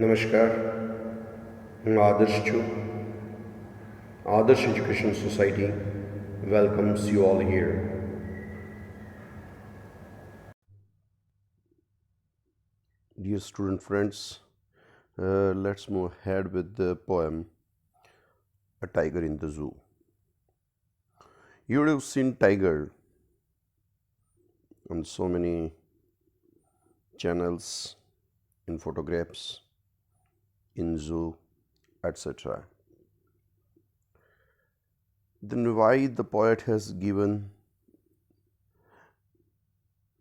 નમસ્કાર, હું આદર્શ છું. Adarsh Education Society welcomes you all here. Dear student friends, let's move ahead with the poem A Tiger in the Zoo. You would have seen tiger on so many channels, in photographs, in zoo, etc. Then why the poet has given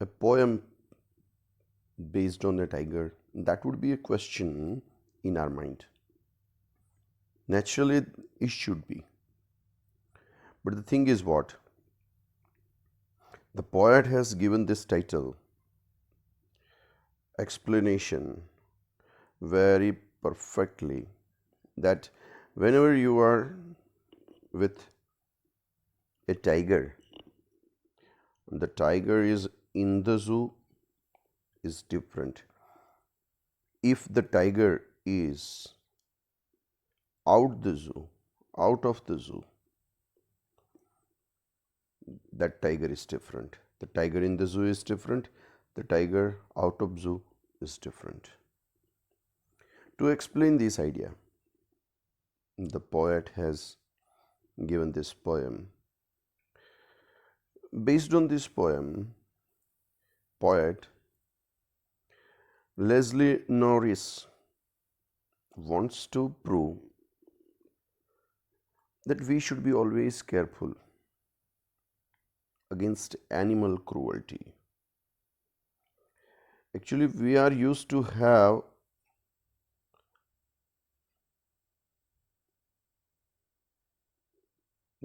a poem based on a tiger? That would be a question in our mind. Naturally, it should be. But the thing is what? The poet has given this title, explanation, very perfectly, that whenever you are with a tiger, the tiger is in the zoo is different. If the tiger is out the zoo, out of the zoo, that tiger is different. The tiger in the zoo is different. The tiger out of zoo is different. To explain this idea, the poet has given this poem. Based on this poem, poet Leslie Norris wants to prove that we should be always careful against animal cruelty. Actually, we are used to have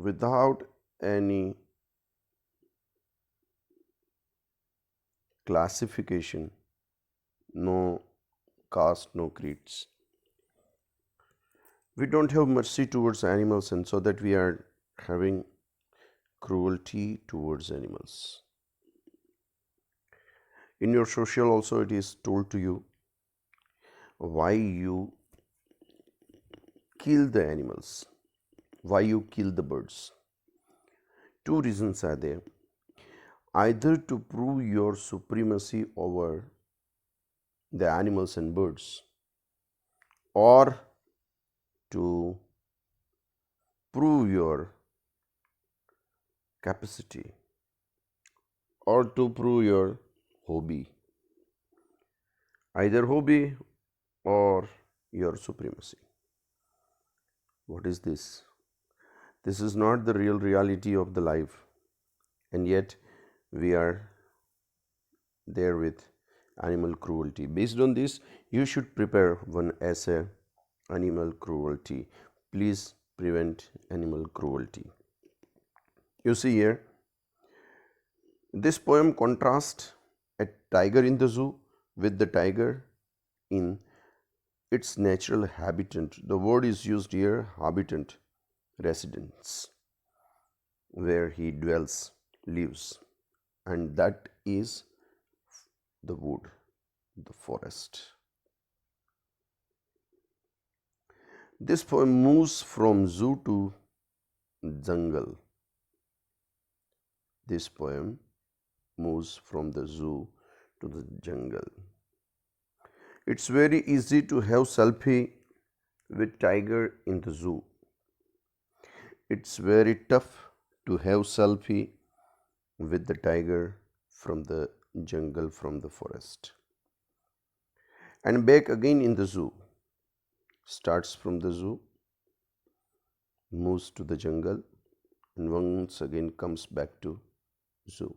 without any classification, no caste, no creeds. We don't have mercy towards animals, and so that we are having cruelty towards animals. In your social also it is told to you why you kill the animals, why you kill the birds. Two reasons are there. Either to prove your supremacy over the animals and birds, or to prove your capacity, or to prove your hobby. Either hobby or your supremacy. What is this? This is not the real reality of the life, and yet we are there with animal cruelty. Based on this, you should prepare one essay, Animal Cruelty. Please prevent animal cruelty. You see here, this poem contrasts a tiger in the zoo with the tiger in its natural habitat. The word is used here, habitat, residence, where he dwells, lives, and that is the wood, the forest. This poem moves from zoo to jungle. This poem moves from the zoo to the jungle. It's very easy to have selfie with tiger in the zoo. It's very tough to have selfie with the tiger from the jungle, from the forest. And back again in the zoo. Starts from the zoo, moves to the jungle, and once again comes back to zoo.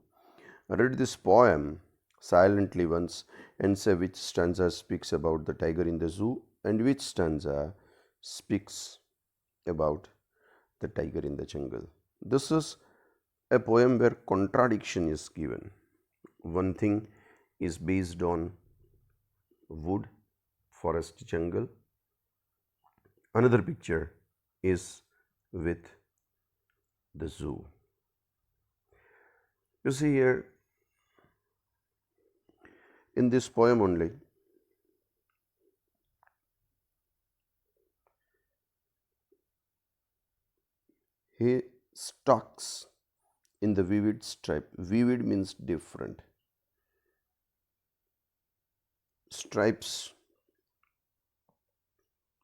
I read this poem silently once and say which stanza speaks about the tiger in the zoo and which stanza speaks about the tiger in the jungle. This is a poem where contradiction is given. One thing is based on wood, forest, jungle. Another picture is with the zoo. You see here, in this poem only, He stalks in the vivid stripe. Vivid means different. Stripes,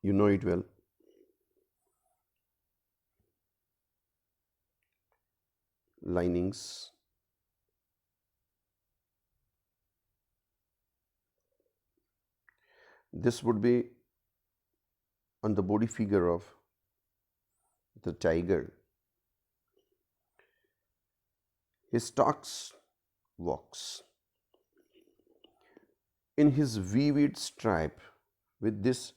you know it well. Linings. This would be on the body figure of the tiger. He stalks, walks. In his vivid stripe, with this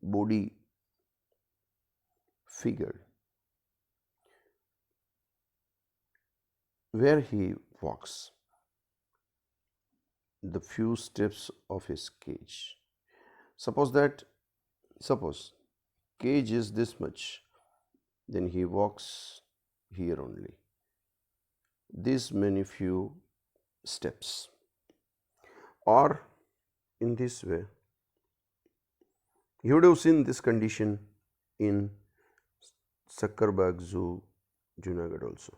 body figure, where he walks, the few steps of his cage. Suppose that, suppose cage is this much, then he walks here only. This many few steps. Or in this way, you would have seen this condition in Sakarbag Zoo, Junagadh also.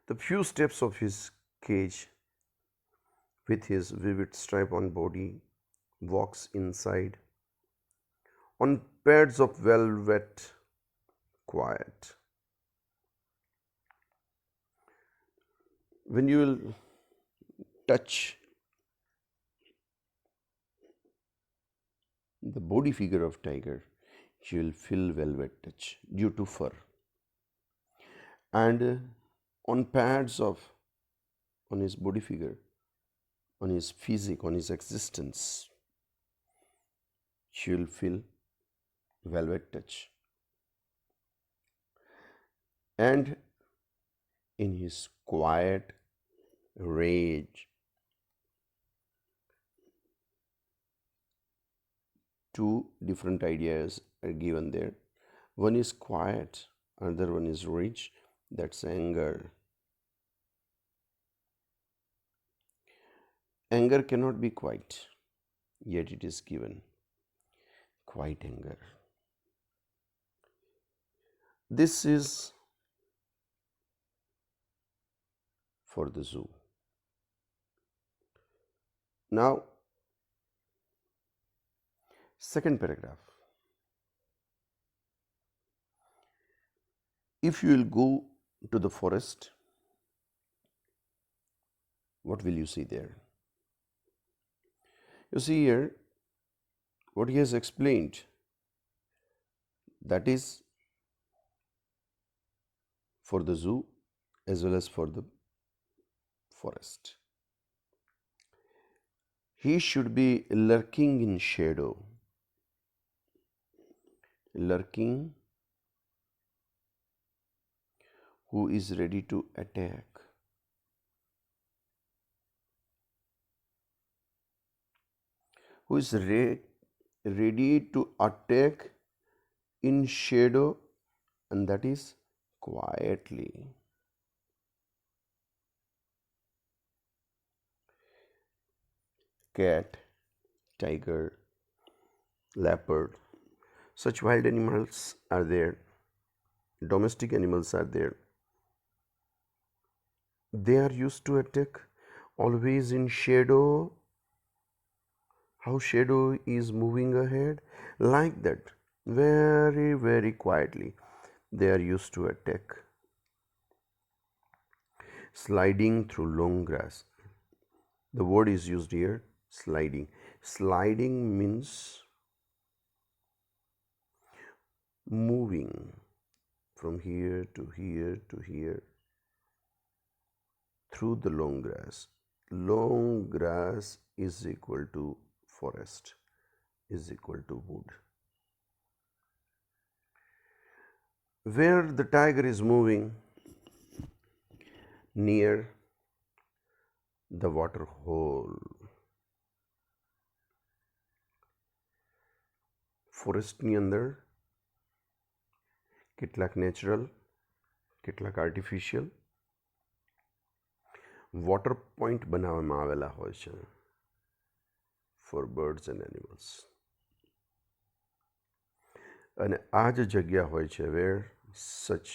The few steps of his cage with his vivid stripe on body walks inside on pads of velvet quiet. When you will touch the body figure of tiger, you will feel velvet touch due to fur. And on pads of, on his body figure, on his physique, on his existence, you will feel velvet touch. And in his quiet rage, two different ideas are given there. One is quiet, another one is rage, that's anger. Anger cannot be quiet, yet it is given. Quiet anger. This is for the zoo. Now, second paragraph. If you will go to the forest, what will you see there? You see here, what he has explained, that is for the zoo as well as for the forest. He should be lurking in shadow. Lurking, who is ready to attack. Who is ready to attack in shadow, and that is quietly. Cat, tiger, leopard, such wild animals are there, domestic animals are there. They are used to attack always in shadow. How shadow is moving ahead, like that, very, very quietly. They are used to attack. Sliding through long grass. The word is used here, sliding. Sliding means moving from here to here to here through the long grass. Long grass is equal to forest, is equal to wood. Where the tiger is moving, near the water hole. ફોરેસ્ટની અંદર કેટલાક natural, કેટલાક artificial water point બનાવવામાં આવેલા હોય છે four birds and animals. અને આ જ જગ્યા હોય છે where such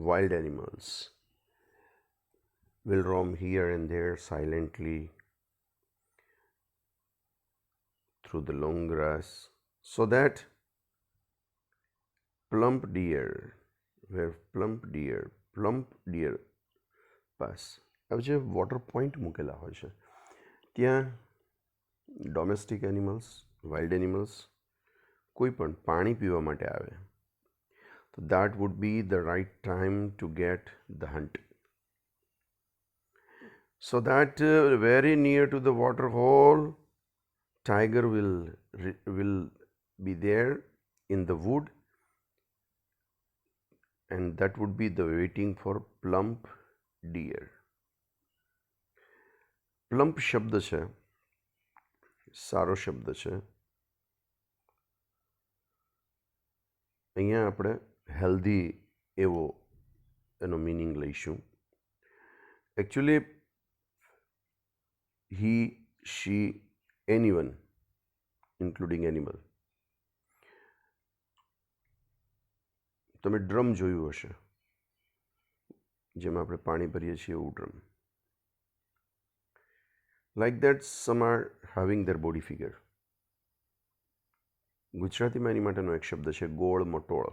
wild animals will roam here and there silently through the long grass, so that plump deer pass. હવે જે વોટર પોઈન્ટ મૂકેલા હોય છે ત્યાં ડોમેસ્ટિક એનિમલ્સ, વાઇલ્ડ એનિમલ્સ કોઈ પણ પાણી પીવા માટે આવે તો that would be the right time to get the hunt. So that very near to the water hole, tiger will be there in the wood, and that would be the waiting for plump deer. પ્લમ્પ શબ્દ છે, સારો શબ્દ છે. અહીંયા આપણે healthy એવો એનો meaning લઈશું. Actually he, she, anyone including animal. તમે ડ્રમ જોયું હશે, જેમાં આપણે પાણી ભરીએ છીએ એવું drum. Like that some are having their body figure. ગુજરાતીમાં એની માટેનો એક શબ્દ છે ગોળ મટોળ.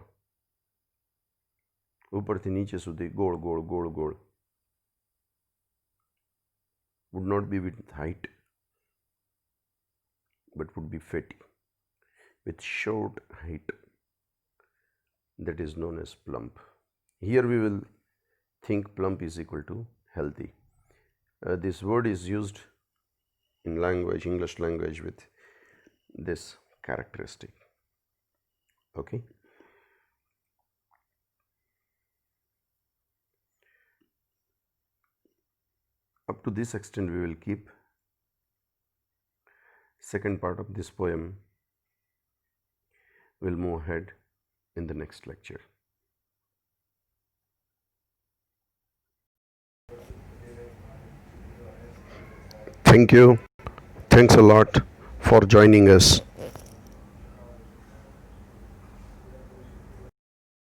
ઉપરથી નીચે સુધી ગોળ ગોળ ગોળ ગોળ. Would not be with height, but would be fatty, with short height. That is known as plump. Here we will think plump is equal to healthy. This word is used in language, English language, with this characteristic. Okay. Up to this extent we will keep. Second part of this poem will move ahead in the next lecture. Thank you. Thanks a lot for joining us.